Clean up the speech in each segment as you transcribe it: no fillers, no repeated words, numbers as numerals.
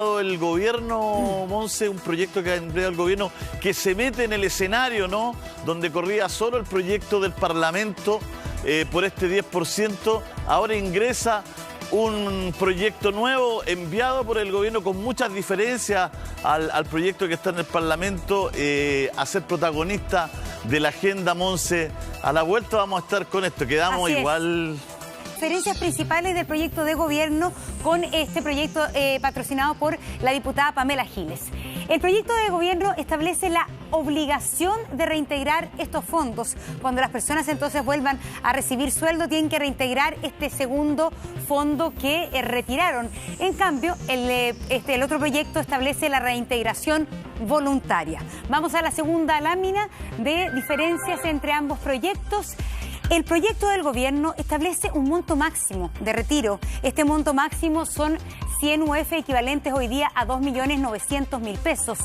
el gobierno, Monse, un proyecto que ha enviado el gobierno que se mete en el escenario, ¿no? Donde corría solo el proyecto del Parlamento por este 10%, ahora ingresa un proyecto nuevo enviado por el gobierno con muchas diferencias al proyecto que está en el Parlamento, a ser protagonista de la agenda, Monse. A la vuelta vamos a estar con esto, quedamos igual... Diferencias principales del proyecto de gobierno con este proyecto patrocinado por la diputada Pamela Giles. El proyecto de gobierno establece la obligación de reintegrar estos fondos. Cuando las personas entonces vuelvan a recibir sueldo, tienen que reintegrar este segundo fondo que retiraron. En cambio, el otro proyecto establece la reintegración voluntaria. Vamos a la segunda lámina de diferencias entre ambos proyectos. El proyecto del gobierno establece un monto máximo de retiro. Este monto máximo son 100 UF equivalentes hoy día a 2.900.000 pesos.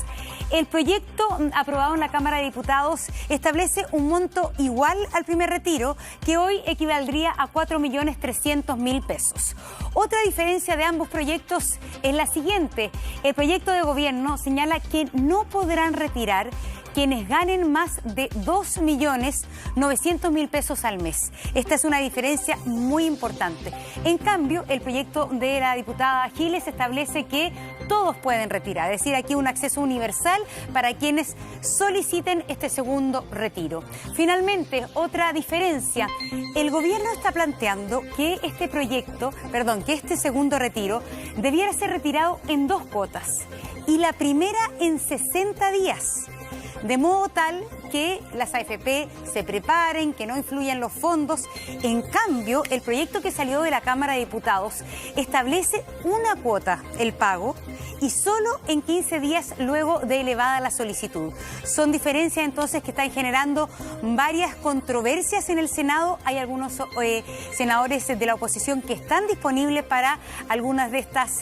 El proyecto aprobado en la Cámara de Diputados establece un monto igual al primer retiro, que hoy equivaldría a 4.300.000 pesos. Otra diferencia de ambos proyectos es la siguiente. El proyecto de gobierno señala que no podrán retirar quienes ganen más de 2.900.000 pesos al mes. Esta es una diferencia muy importante. En cambio, el proyecto de la diputada Giles establece que todos pueden retirar, es decir, aquí un acceso universal para quienes soliciten este segundo retiro. Finalmente, otra diferencia, el gobierno está planteando que este segundo retiro debiera ser retirado en 2 cuotas y la primera en 60 días. De modo tal que las AFP se preparen, que no influyan los fondos. En cambio, el proyecto que salió de la Cámara de Diputados establece una cuota, el pago, y solo en 15 días luego de elevada la solicitud. Son diferencias entonces que están generando varias controversias en el Senado. Hay algunos senadores de la oposición que están disponibles para algunas de estas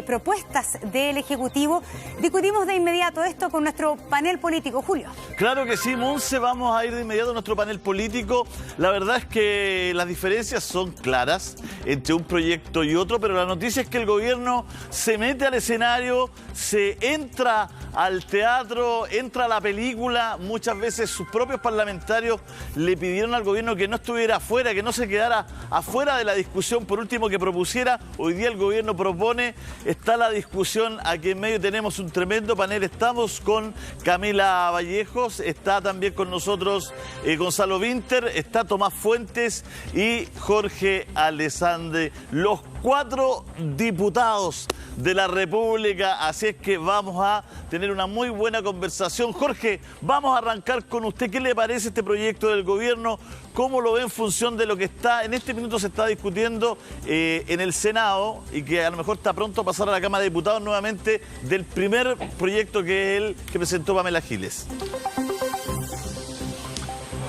propuestas del Ejecutivo. Discutimos de inmediato esto con nuestro panel político. Julio. Claro que sí, Monse, vamos a ir de inmediato a nuestro panel político. La verdad es que las diferencias son claras entre un proyecto y otro, pero la noticia es que el gobierno se mete al escenario, se entra al teatro, entra a la película. Muchas veces sus propios parlamentarios le pidieron al gobierno que no estuviera afuera, que no se quedara afuera de la discusión, por último que propusiera. Hoy día el gobierno propone, está la discusión, aquí en medio tenemos un tremendo panel. Estamos con Camila Vallejos, está también con nosotros Gonzalo Vinter, está Tomás Fuentes y Jorge Alessandri, los 4 diputados de la República, así es que vamos a tener una muy buena conversación. Jorge, vamos a arrancar con usted. ¿Qué le parece este proyecto del gobierno? ¿Cómo lo ve en función de lo que está en este minuto se está discutiendo en el Senado y que a lo mejor está pronto a pasar a la Cámara de Diputados nuevamente, del primer proyecto que es el que presentó Pamela Giles?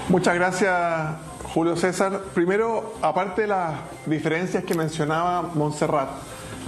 Muchas gracias, Julio César. Primero, aparte de las diferencias que mencionaba Montserrat,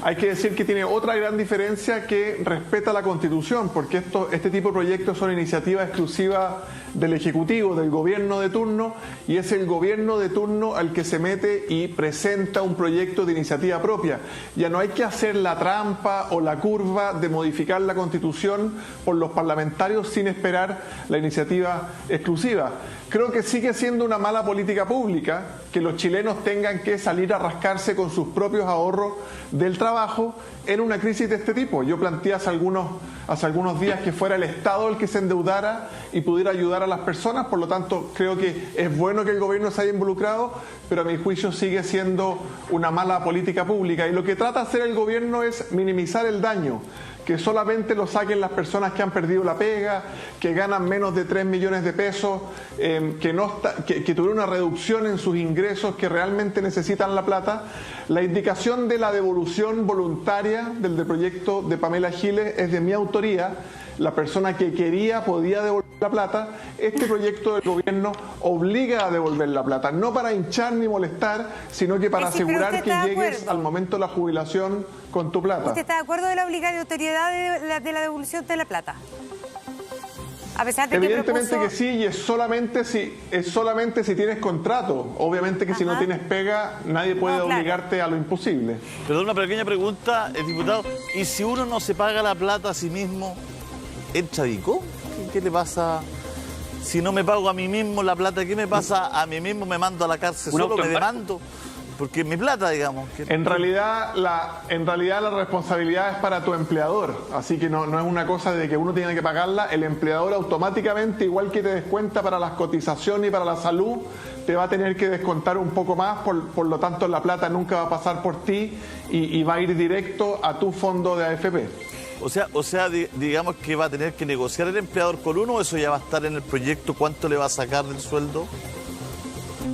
hay que decir que tiene otra gran diferencia, que respeta la Constitución, porque este tipo de proyectos son iniciativas exclusivas del Ejecutivo, del gobierno de turno, y es el gobierno de turno al que se mete y presenta un proyecto de iniciativa propia. Ya no hay que hacer la trampa o la curva de modificar la Constitución por los parlamentarios sin esperar la iniciativa exclusiva. Creo que sigue siendo una mala política pública que los chilenos tengan que salir a rascarse con sus propios ahorros del trabajo en una crisis de este tipo. Yo planteé hace algunos días que fuera el Estado el que se endeudara y pudiera ayudar a las personas. Por lo tanto, creo que es bueno que el gobierno se haya involucrado, pero a mi juicio sigue siendo una mala política pública. Y lo que trata de hacer el gobierno es minimizar el daño, que solamente lo saquen las personas que han perdido la pega, que ganan menos de 3 millones de pesos, que tuvieron una reducción en sus ingresos, que realmente necesitan la plata. La indicación de la devolución voluntaria del proyecto de Pamela Giles es de mi autoría. La persona que quería podía devolver la plata. Este proyecto del gobierno obliga a devolver la plata, no para hinchar ni molestar, sino que para asegurar que llegues al momento de la jubilación con tu plata. ¿Usted está de acuerdo de la obligatoriedad de la devolución de la plata? A pesar de Evidentemente que que sí, y es solamente si tienes contrato. Obviamente que si no tienes pega, nadie puede obligarte a lo imposible. Perdón, una pequeña pregunta, diputado. ¿Y si uno no se paga la plata a sí mismo, entra DICO? ¿Qué le pasa? Si no me pago a mí mismo la plata, ¿qué me pasa a mí mismo? ¿Me mando a la cárcel solo? ¿Me demando? Porque es mi plata, digamos. En realidad la responsabilidad es para tu empleador, así que no es una cosa de que uno tiene que pagarla. El empleador automáticamente, igual que te descuenta para las cotizaciones y para la salud, te va a tener que descontar un poco más, por lo tanto la plata nunca va a pasar por ti y va a ir directo a tu fondo de AFP. O sea, digamos que va a tener que negociar el empleador con uno, o eso ya va a estar en el proyecto, ¿cuánto le va a sacar del sueldo?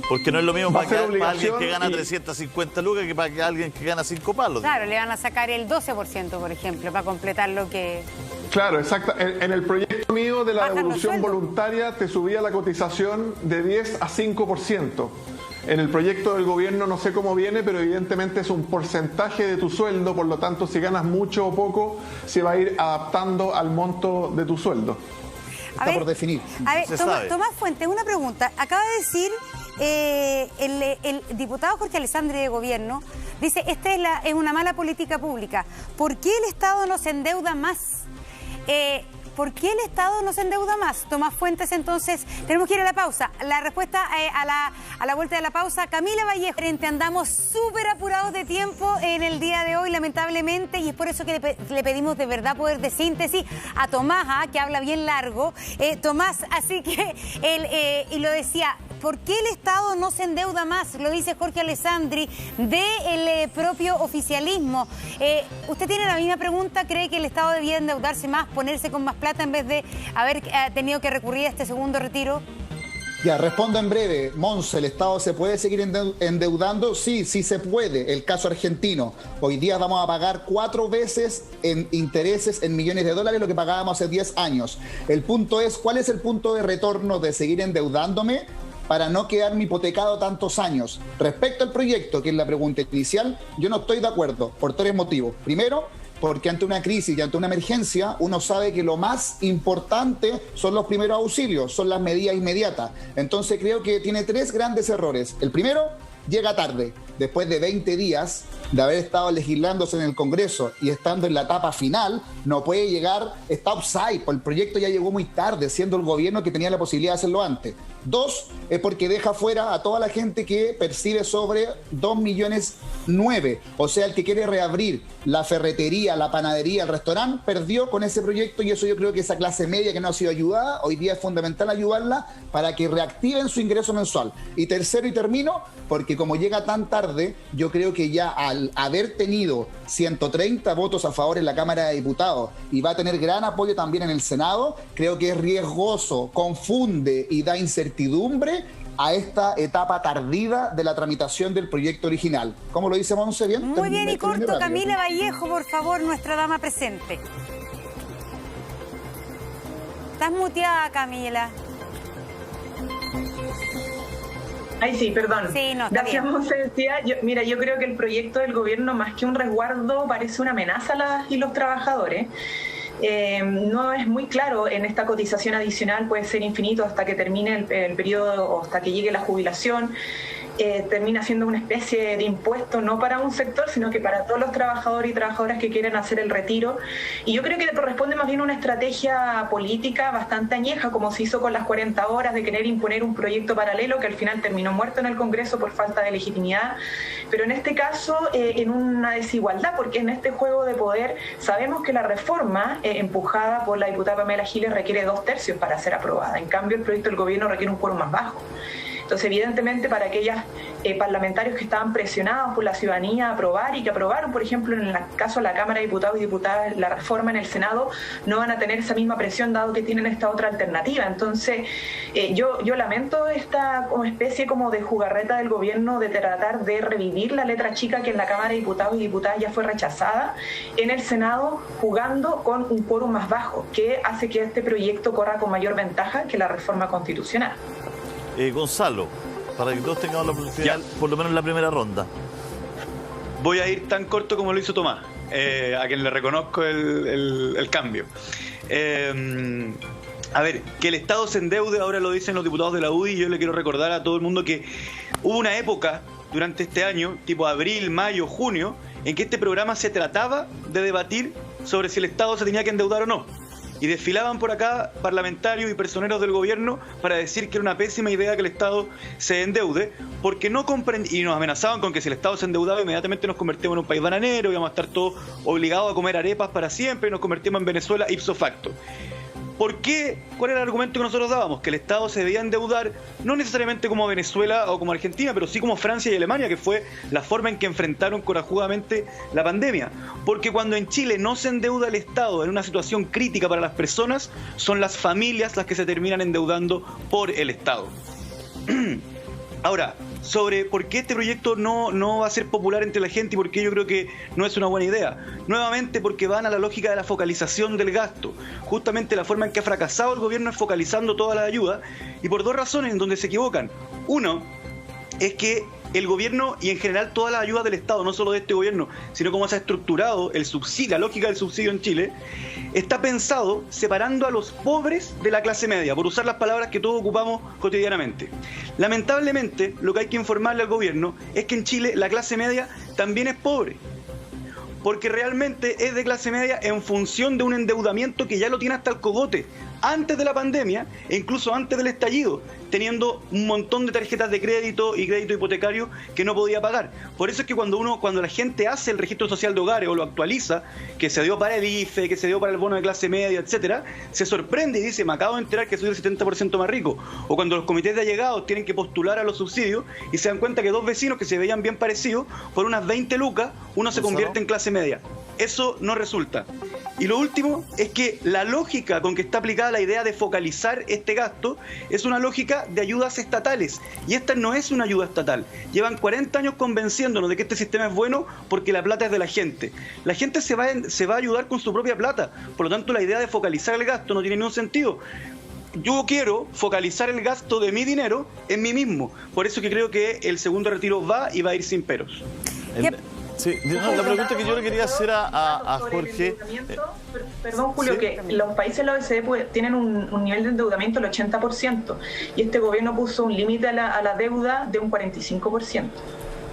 Porque no es lo mismo para alguien que gana 350 lucas que para alguien que gana 5 palos. Claro, le van a sacar el 12%, por ejemplo, para completar lo que... Claro, exacto. En el proyecto mío de la devolución voluntaria te subía la cotización de 10 a 5%. En el proyecto del gobierno no sé cómo viene, pero evidentemente es un porcentaje de tu sueldo, por lo tanto si ganas mucho o poco, se va a ir adaptando al monto de tu sueldo. Está por definir. A ver, Tomás Fuentes, una pregunta. Acaba de decir el diputado Jorge Alessandri de Gobierno, dice, esta es una mala política pública. ¿Por qué el Estado no se endeuda más? ¿Por qué el Estado no se endeuda más? Tomás Fuentes, entonces, tenemos que ir a la pausa. La respuesta a la vuelta de la pausa, Camila Vallejo. Andamos súper apurados de tiempo en el día de hoy, lamentablemente, y es por eso que le pedimos de verdad poder de síntesis a Tomás, que habla bien largo. Tomás, así que y lo decía, ¿por qué el Estado no se endeuda más? Lo dice Jorge Alessandri del propio oficialismo. ¿Usted tiene la misma pregunta? ¿Cree que el Estado debía endeudarse más, ponerse con más plata en vez de haber tenido que recurrir a este segundo retiro? Ya, respondo en breve. Monse, ¿el Estado se puede seguir endeudando? Sí, sí se puede. El caso argentino. Hoy día vamos a pagar 4 veces en intereses en millones de dólares lo que pagábamos hace 10 años. El punto es, ¿cuál es el punto de retorno de seguir endeudándome para no quedarme hipotecado tantos años? Respecto al proyecto, que es la pregunta inicial, yo no estoy de acuerdo por 3 motivos. Primero, porque ante una crisis y ante una emergencia, uno sabe que lo más importante son los primeros auxilios, son las medidas inmediatas. Entonces creo que tiene 3 grandes errores. El primero, llega tarde. Después de 20 días de haber estado legislándose en el Congreso y estando en la etapa final, no puede llegar, está offside, el proyecto ya llegó muy tarde, siendo el gobierno que tenía la posibilidad de hacerlo antes. 2, es porque deja fuera a toda la gente que percibe sobre 2,9 millones. O sea, el que quiere reabrir la ferretería, la panadería, el restaurante, perdió con ese proyecto, y eso yo creo que esa clase media que no ha sido ayudada, hoy día es fundamental ayudarla para que reactiven su ingreso mensual. Y tercero, y termino, porque como llega tan tarde, yo creo que ya al haber tenido 130 votos a favor en la Cámara de Diputados y va a tener gran apoyo también en el Senado, creo que es riesgoso, confunde y da incertidumbre a esta etapa tardía de la tramitación del proyecto original. ¿Cómo lo dice Monse? ¿Bien? Muy bien y corto. Camila Vallejo, por favor, nuestra dama presente. Estás muteada, Camila. Ay, sí, perdón. Sí, no, gracias, Monse. Decía, yo creo que el proyecto del gobierno, más que un resguardo, parece una amenaza a las y los trabajadores. No es muy claro, en esta cotización adicional puede ser infinito hasta que termine el periodo o hasta que llegue la jubilación. Termina siendo una especie de impuesto no para un sector, sino que para todos los trabajadores y trabajadoras que quieren hacer el retiro. Y yo creo que corresponde más bien a una estrategia política bastante añeja, como se hizo con las 40 horas, de querer imponer un proyecto paralelo que al final terminó muerto en el Congreso por falta de legitimidad. Pero en este caso, en una desigualdad, porque en este juego de poder sabemos que la reforma empujada por la diputada Pamela Giles requiere 2/3 para ser aprobada. En cambio, el proyecto del gobierno requiere un quórum más bajo. Entonces, evidentemente, para aquellos parlamentarios que estaban presionados por la ciudadanía a aprobar y que aprobaron, por ejemplo, en el caso de la Cámara de Diputados y Diputadas, la reforma en el Senado, no van a tener esa misma presión dado que tienen esta otra alternativa. Entonces, yo lamento esta especie como de jugarreta del gobierno de tratar de revivir la letra chica que en la Cámara de Diputados y Diputadas ya fue rechazada, en el Senado jugando con un quórum más bajo, que hace que este proyecto corra con mayor ventaja que la reforma constitucional. Gonzalo, para que todos tengamos la oportunidad, por lo menos en la primera ronda. Voy a ir tan corto como lo hizo Tomás, a quien le reconozco el cambio. A ver, que el Estado se endeude, ahora lo dicen los diputados de la UDI, y yo le quiero recordar a todo el mundo que hubo una época durante este año, tipo abril, mayo, junio, en que este programa se trataba de debatir sobre si el Estado se tenía que endeudar o no. Y desfilaban por acá parlamentarios y personeros del gobierno para decir que era una pésima idea que el Estado se endeude, porque no comprendían, y nos amenazaban con que si el Estado se endeudaba inmediatamente nos convertíamos en un país bananero, íbamos a estar todos obligados a comer arepas para siempre y nos convertimos en Venezuela ipso facto. ¿Por qué? ¿Cuál era el argumento que nosotros dábamos? Que el Estado se debía endeudar, no necesariamente como Venezuela o como Argentina, pero sí como Francia y Alemania, que fue la forma en que enfrentaron corajudamente la pandemia. Porque cuando en Chile no se endeuda el Estado en una situación crítica para las personas, son las familias las que se terminan endeudando por el Estado. Ahora, sobre por qué este proyecto no va a ser popular entre la gente y por qué yo creo que no es una buena idea. Nuevamente porque van a la lógica de la focalización del gasto. Justamente la forma en que ha fracasado el gobierno es focalizando toda la ayuda, y por dos razones en donde se equivocan. Uno, es que el gobierno y en general todas las ayudas del Estado, no solo de este gobierno, sino cómo se ha estructurado el subsidio, la lógica del subsidio en Chile, está pensado separando a los pobres de la clase media, por usar las palabras que todos ocupamos cotidianamente. Lamentablemente, lo que hay que informarle al gobierno es que en Chile la clase media también es pobre, porque realmente es de clase media en función de un endeudamiento que ya lo tiene hasta el cogote, antes de la pandemia e incluso antes del estallido, teniendo un montón de tarjetas de crédito y crédito hipotecario que no podía pagar. Por eso es que cuando la gente hace el registro social de hogares o lo actualiza, que se dio para el IFE, que se dio para el bono de clase media, etcétera, se sorprende y dice, me acabo de enterar que soy el 70% más rico. O cuando los comités de allegados tienen que postular a los subsidios y se dan cuenta que dos vecinos que se veían bien parecidos, por unas 20 lucas, uno se convierte en clase media. Eso no resulta. Y lo último es que la lógica con que está aplicada la idea de focalizar este gasto es una lógica de ayudas estatales, y esta no es una ayuda estatal. Llevan 40 años convenciéndonos de que este sistema es bueno porque la plata es de la gente. La gente se va a ayudar con su propia plata, por lo tanto la idea de focalizar el gasto no tiene ningún sentido. Yo quiero focalizar el gasto de mi dinero en mí mismo, por eso que creo que el segundo retiro va y va a ir sin peros. Sí, la pregunta que yo le quería hacer a Jorge... Perdón, Julio, ¿sí? Que los países de la OECD tienen un nivel de endeudamiento del 80%, y este gobierno puso un límite a la deuda de un 45%.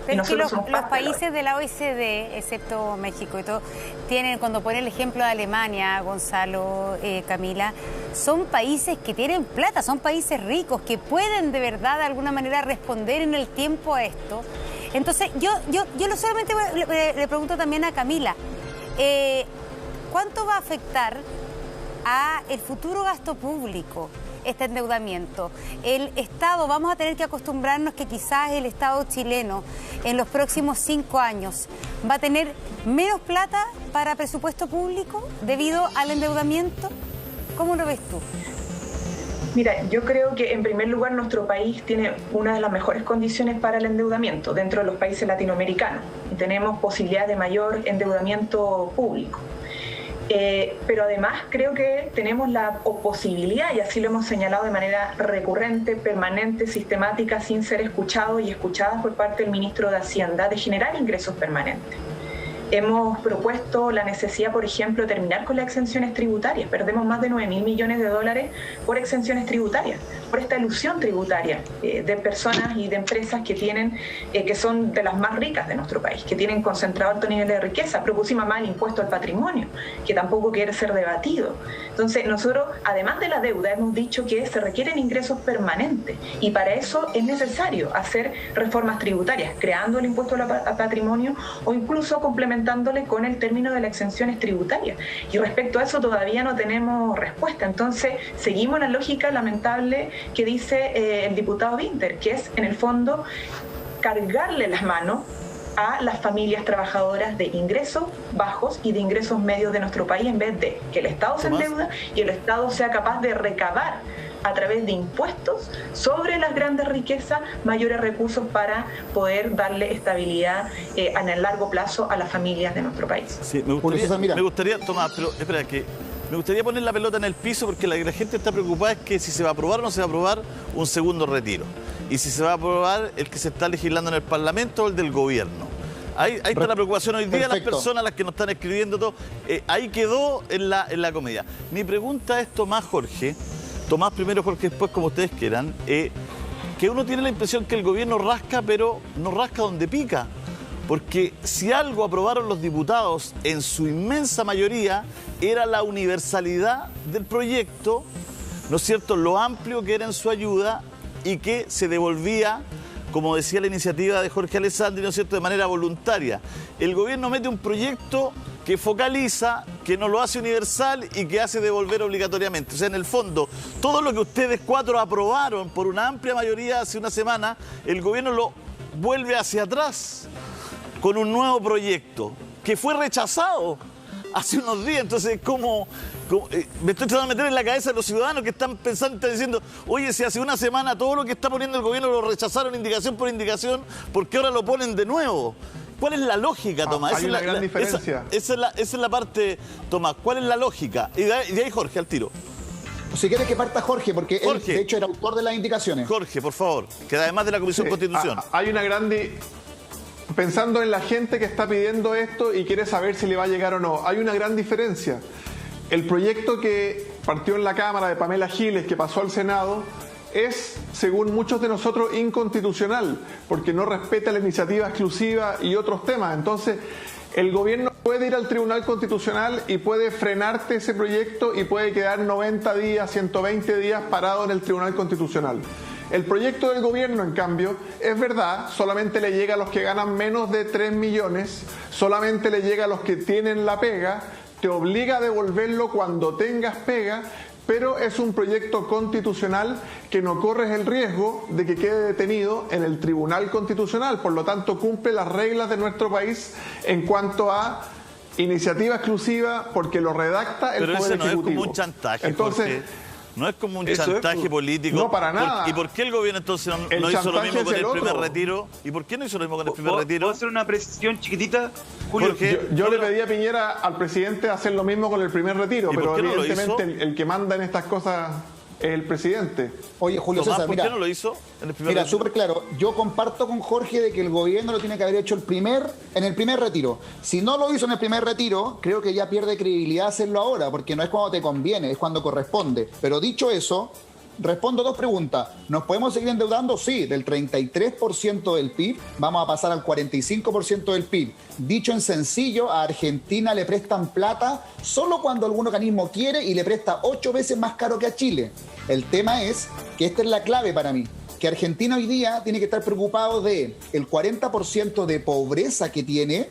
Pero es que los países de la OECD, excepto México y todo, tienen, cuando pone el ejemplo de Alemania, Gonzalo, Camila, son países que tienen plata, son países ricos, que pueden de verdad de alguna manera responder en el tiempo a esto. Entonces, yo solamente le pregunto también a Camila, ¿cuánto va a afectar a el futuro gasto público este endeudamiento? El Estado, vamos a tener que acostumbrarnos que quizás el Estado chileno en los próximos 5 años va a tener menos plata para presupuesto público debido al endeudamiento. ¿Cómo lo ves tú? Mira, yo creo que en primer lugar nuestro país tiene una de las mejores condiciones para el endeudamiento dentro de los países latinoamericanos. Tenemos posibilidad de mayor endeudamiento público. Pero además creo que tenemos la posibilidad, y así lo hemos señalado de manera recurrente, permanente, sistemática, sin ser escuchados y escuchadas por parte del ministro de Hacienda, de generar ingresos permanentes. Hemos propuesto la necesidad, por ejemplo, de terminar con las exenciones tributarias. Perdemos más de 9.000 millones de dólares por exenciones tributarias, por esta ilusión tributaria de personas y de empresas que tienen, que son de las más ricas de nuestro país, que tienen concentrado alto nivel de riqueza. Propusimos más el impuesto al patrimonio, que tampoco quiere ser debatido. Entonces, nosotros, además de la deuda, hemos dicho que se requieren ingresos permanentes, y para eso es necesario hacer reformas tributarias, creando el impuesto al patrimonio o incluso complementándole con el término de las exenciones tributarias. Y respecto a eso todavía no tenemos respuesta. Entonces, seguimos la lógica lamentable que dice el diputado Winter, que es, en el fondo, cargarle las manos a las familias trabajadoras de ingresos bajos y de ingresos medios de nuestro país, en vez de que el Estado se endeuda y el Estado sea capaz de recabar a través de impuestos sobre las grandes riquezas mayores recursos para poder darle estabilidad en el largo plazo a las familias de nuestro país. Sí, me gustaría, Tomás, pero espera, que me gustaría poner la pelota en el piso, porque la gente está preocupada es que si se va a aprobar o no se va a aprobar un segundo retiro, y si se va a aprobar el que se está legislando en el Parlamento o el del gobierno. Ahí está la preocupación hoy día. Perfecto. Las personas, las que nos están escribiendo todo, ahí quedó en la comedia. Mi pregunta es, Tomás, Jorge, Tomás primero, Jorge después, como ustedes quieran, que uno tiene la impresión que el gobierno rasca, pero no rasca donde pica. Porque si algo aprobaron los diputados en su inmensa mayoría, era la universalidad del proyecto, ¿no es cierto?, lo amplio que era en su ayuda y que se devolvía, como decía la iniciativa de Jorge Alessandri, ¿no es cierto?, de manera voluntaria. El gobierno mete un proyecto que focaliza, que no lo hace universal y que hace devolver obligatoriamente. O sea, en el fondo, todo lo que ustedes cuatro aprobaron por una amplia mayoría hace una semana, el gobierno lo vuelve hacia atrás con un nuevo proyecto que fue rechazado hace unos días. Entonces, me estoy tratando de meter en la cabeza de los ciudadanos que están pensando, están diciendo, oye, si hace una semana todo lo que está poniendo el gobierno lo rechazaron indicación por indicación, ¿por qué ahora lo ponen de nuevo? ¿Cuál es la lógica, Tomás? Hay una gran diferencia. Esa es la parte, Tomás. ¿Cuál es la lógica? Y de ahí Jorge, al tiro. Si quieres que parta Jorge, porque Jorge. Él, de hecho, era autor de las indicaciones. Jorge, por favor, que además de la Comisión Constitución. Hay una gran... Pensando en la gente que está pidiendo esto y quiere saber si le va a llegar o no, hay una gran diferencia. El proyecto que partió en la Cámara de Pamela Giles, que pasó al Senado, es, según muchos de nosotros, inconstitucional, porque no respeta la iniciativa exclusiva y otros temas. Entonces, el gobierno puede ir al Tribunal Constitucional y puede frenarte ese proyecto y puede quedar 90 días, 120 días parado en el Tribunal Constitucional. El proyecto del gobierno, en cambio, es verdad, solamente le llega a los que ganan menos de 3 millones, solamente le llega a los que tienen la pega, te obliga a devolverlo cuando tengas pega, pero es un proyecto constitucional que no corres el riesgo de que quede detenido en el Tribunal Constitucional. Por lo tanto, cumple las reglas de nuestro país en cuanto a iniciativa exclusiva, porque lo redacta el Poder Ejecutivo. Pero ese no es como un chantaje, entonces, porque... No es como un chantaje político. No, para nada. ¿Y por qué el gobierno entonces no hizo lo mismo con el primer retiro? ¿Y por qué no hizo lo mismo con el primer retiro? ¿Puedo hacer una precisión chiquitita, Julio? Yo le pedí a Piñera, al presidente, hacer lo mismo con el primer retiro, pero evidentemente el que manda en estas cosas es el presidente. Oye, Julio Tomás, César, ¿por mira, qué no lo hizo en el primer mira, retiro? súper claro. Yo comparto con Jorge de que el gobierno lo tiene que haber hecho en el primer retiro. Si no lo hizo en el primer retiro, creo que ya pierde credibilidad hacerlo ahora, porque no es cuando te conviene, es cuando corresponde. Pero dicho eso, respondo dos preguntas. ¿Nos podemos seguir endeudando? Sí, del 33% del PIB vamos a pasar al 45% del PIB. Dicho en sencillo, a Argentina le prestan plata solo cuando algún organismo quiere y le presta 8 veces más caro que a Chile. El tema es que esta es la clave para mí, que Argentina hoy día tiene que estar preocupado de el 40% de pobreza que tiene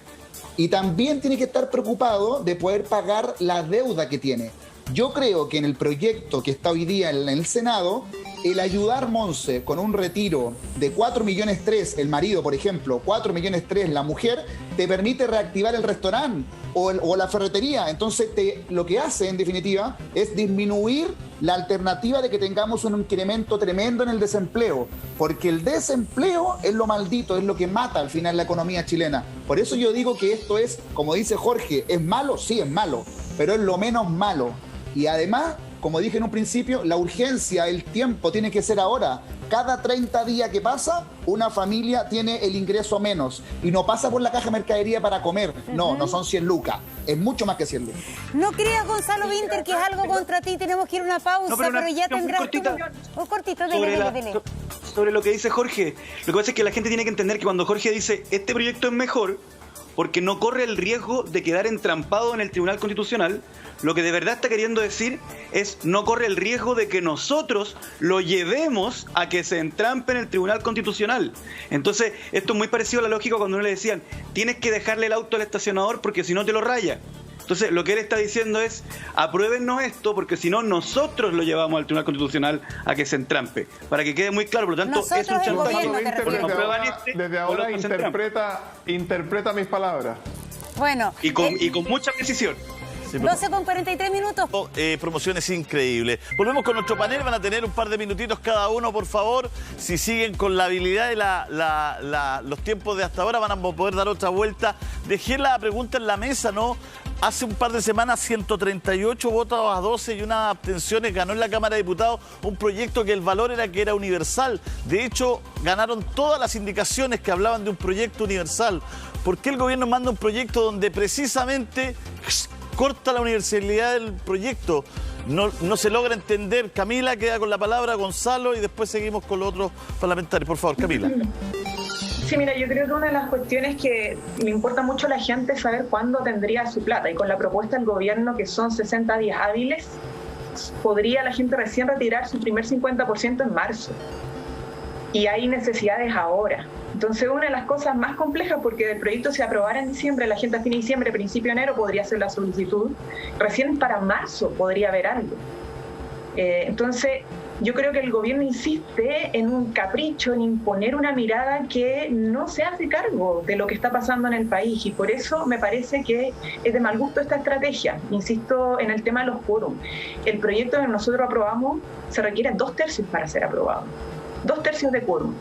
y también tiene que estar preocupado de poder pagar la deuda que tiene. Yo creo que en el proyecto que está hoy día en el Senado, el ayudar Monse con un retiro de 4,3 millones el marido, por ejemplo, 4,3 millones la mujer, te permite reactivar el restaurante o la ferretería. Entonces, lo que hace, en definitiva, es disminuir la alternativa de que tengamos un incremento tremendo en el desempleo, porque el desempleo es lo maldito, es lo que mata al final la economía chilena. Por eso yo digo que esto es, como dice Jorge, ¿es malo? Sí, es malo, pero es lo menos malo. Y además, como dije en un principio, la urgencia, el tiempo tiene que ser ahora. Cada 30 días que pasa, una familia tiene el ingreso menos. Y no pasa por la caja de mercadería para comer. No son 100 lucas. Es mucho más que 100 lucas. No creas, Gonzalo Winter, que es algo contra ti. Tenemos que ir a una pausa, pero ya tendrás... cortito, dele. Sobre lo que dice Jorge. Lo que pasa es que la gente tiene que entender que cuando Jorge dice este proyecto es mejor, porque no corre el riesgo de quedar entrampado en el Tribunal Constitucional, lo que de verdad está queriendo decir es no corre el riesgo de que nosotros lo llevemos a que se entrampe en el Tribunal Constitucional. Entonces, esto es muy parecido a la lógica cuando uno le decían, tienes que dejarle el auto al estacionador porque si no te lo raya. Entonces, lo que él está diciendo es, apruébennos esto porque si no, nosotros lo llevamos al Tribunal Constitucional a que se entrampe. Para que quede muy claro, por lo tanto, nosotros, es un chantaje. Desde ahora interpreta mis palabras. Bueno. Y con mucha precisión. 12:43. Promociones increíbles. Volvemos con nuestro panel. Van a tener un par de minutitos cada uno, por favor. Si siguen con la habilidad y los tiempos de hasta ahora, van a poder dar otra vuelta. Dejé la pregunta en la mesa, ¿no? Hace un par de semanas, 138 votos a 12 y unas abstenciones. Ganó en la Cámara de Diputados un proyecto que el valor era que era universal. De hecho, ganaron todas las indicaciones que hablaban de un proyecto universal. ¿Por qué el gobierno manda un proyecto donde precisamente corta la universalidad del proyecto. No se logra entender. Camila queda con la palabra, Gonzalo, y después seguimos con los otros parlamentarios. Por favor, Camila. Sí, mira, yo creo que una de las cuestiones que le importa mucho a la gente es saber cuándo tendría su plata. Y con la propuesta del gobierno, que son 60 días hábiles, podría la gente recién retirar su primer 50% en marzo. Y hay necesidades ahora. Entonces, una de las cosas más complejas, porque el proyecto se aprobara en diciembre, la gente a fin de diciembre, principio de enero podría hacer la solicitud, recién para marzo podría haber algo. Entonces, yo creo que el gobierno insiste en un capricho, en imponer una mirada que no se hace cargo de lo que está pasando en el país, y por eso me parece que es de mal gusto esta estrategia. Insisto en el tema de los quórum. El proyecto que nosotros aprobamos se requiere 2/3 para ser aprobado. 2/3 de quórum.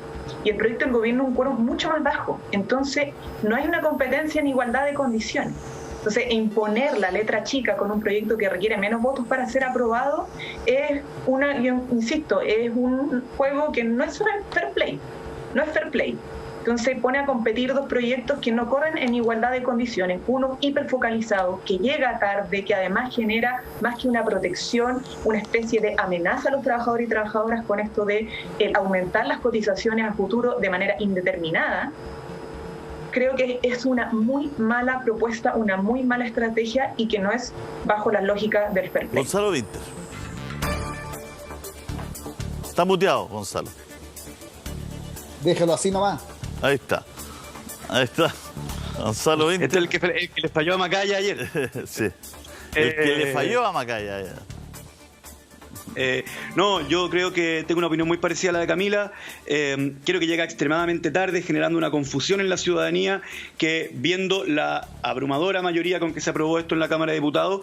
Y el proyecto del gobierno es un quórum mucho más bajo. Entonces, no hay una competencia en igualdad de condiciones. Entonces, imponer la letra chica con un proyecto que requiere menos votos para ser aprobado es yo insisto, es un juego que no es fair play. No es fair play. Entonces pone a competir dos proyectos que no corren en igualdad de condiciones. Uno hiperfocalizado, que llega tarde, que además genera más que una protección, una especie de amenaza a los trabajadores y trabajadoras con esto de aumentar las cotizaciones a futuro de manera indeterminada. Creo que es una muy mala propuesta, una muy mala estrategia, y que no es bajo la lógica del fair play. Gonzalo Vinter. Está muteado, Gonzalo. Déjalo así nomás. Ahí está. Gonzalo Vinter. Este es el que le falló a Macaya ayer. Sí. El que le falló a Macaya ayer. No, yo creo que tengo una opinión muy parecida a la de Camila. Creo que llega extremadamente tarde, generando una confusión en la ciudadanía, que viendo la abrumadora mayoría con que se aprobó esto en la Cámara de Diputados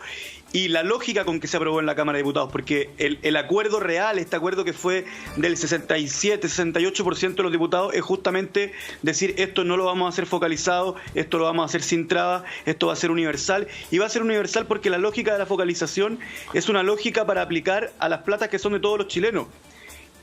y la lógica con que se aprobó en la Cámara de Diputados, porque el acuerdo real, este acuerdo que fue del 67-68% de los diputados, es justamente decir: esto no lo vamos a hacer focalizado, esto lo vamos a hacer sin trabas, esto va a ser universal, y va a ser universal porque la lógica de la focalización es una lógica para aplicar a las platas que son de todos los chilenos.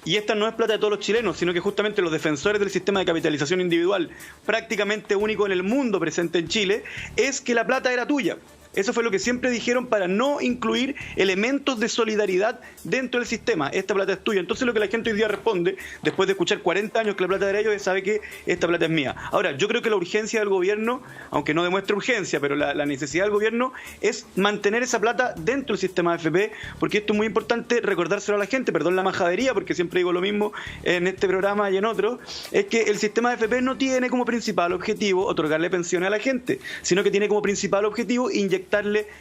Y esta no es plata de todos los chilenos, sino que justamente los defensores del sistema de capitalización individual, prácticamente único en el mundo presente en Chile, es que la plata era tuya. Eso fue lo que siempre dijeron, para no incluir elementos de solidaridad dentro del sistema. Esta plata es tuya. Entonces lo que la gente hoy día responde, después de escuchar 40 años que la plata era de ellos, es: sabe que esta plata es mía. Ahora, yo creo que la urgencia del gobierno, aunque no demuestre urgencia, pero la necesidad del gobierno es mantener esa plata dentro del sistema de AFP, porque esto es muy importante recordárselo a la gente. Perdón la majadería, porque siempre digo lo mismo en este programa y en otros, es que el sistema de AFP no tiene como principal objetivo otorgarle pensiones a la gente, sino que tiene como principal objetivo inyectarle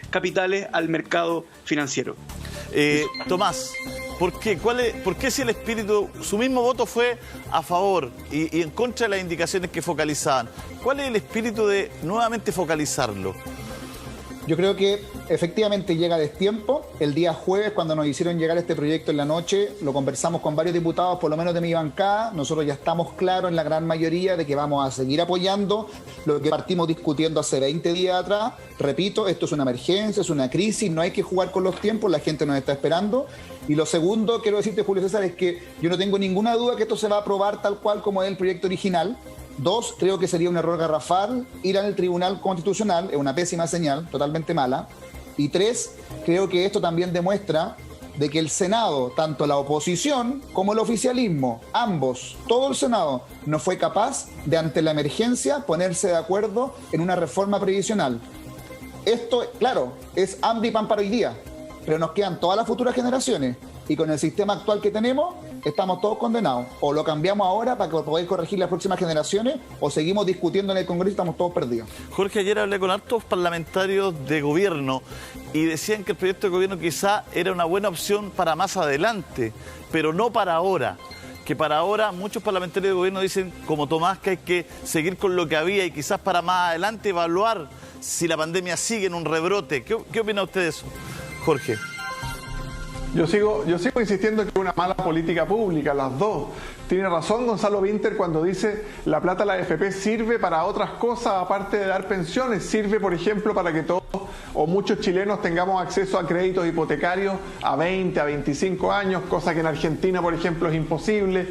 capitales al mercado financiero. Tomás, ¿por qué? ¿Por qué, si el espíritu, su mismo voto fue a favor y en contra de las indicaciones que focalizaban, cuál es el espíritu de nuevamente focalizarlo? Yo creo que efectivamente llega a destiempo. El día jueves, cuando nos hicieron llegar este proyecto en la noche, lo conversamos con varios diputados, por lo menos de mi bancada. Nosotros ya estamos claros en la gran mayoría de que vamos a seguir apoyando lo que partimos discutiendo hace 20 días atrás. Repito, esto es una emergencia, es una crisis, no hay que jugar con los tiempos, la gente nos está esperando. Y lo segundo, quiero decirte, Julio César, es que yo no tengo ninguna duda que esto se va a aprobar tal cual como es el proyecto original. 2, creo que sería un error garrafal ir al Tribunal Constitucional, es una pésima señal, totalmente mala. Y 3, creo que esto también demuestra de que el Senado, tanto la oposición como el oficialismo, ambos, todo el Senado, no fue capaz de, ante la emergencia, ponerse de acuerdo en una reforma previsional. Esto, claro, es hambre y pan para hoy día, pero nos quedan todas las futuras generaciones. Y con el sistema actual que tenemos, estamos todos condenados. O lo cambiamos ahora para que podáis corregir las próximas generaciones, o seguimos discutiendo en el Congreso y estamos todos perdidos. Jorge, ayer hablé con hartos parlamentarios de gobierno y decían que el proyecto de gobierno quizá era una buena opción para más adelante, pero no para ahora. Que para ahora muchos parlamentarios de gobierno dicen, como Tomás, que hay que seguir con lo que había y quizás para más adelante evaluar si la pandemia sigue en un rebrote. ¿Qué opina usted de eso, Jorge? Yo sigo insistiendo que es una mala política pública, las dos. Tiene razón Gonzalo Vinter cuando dice la plata de la AFP sirve para otras cosas aparte de dar pensiones. Sirve, por ejemplo, para que todos o muchos chilenos tengamos acceso a créditos hipotecarios a 20, a 25 años, cosa que en Argentina, por ejemplo, es imposible.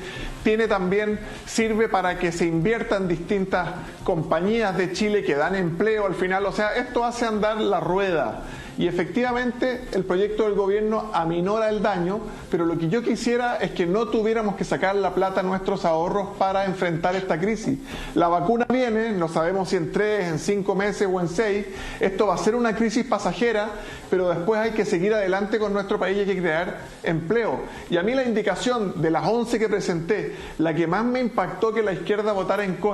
Sirve para que se inviertan distintas compañías de Chile que dan empleo al final. O sea, esto hace andar la rueda. Y efectivamente el proyecto del gobierno aminora el daño, pero lo que yo quisiera es que no tuviéramos que sacar la plata a nuestros ahorros para enfrentar esta crisis. La vacuna viene, no sabemos si en 3, en 5 meses o en 6, esto va a ser una crisis pasajera, pero después hay que seguir adelante con nuestro país y hay que crear empleo. Y a mí la indicación de las 11 que presenté, la que más me impactó que la izquierda votara en contra,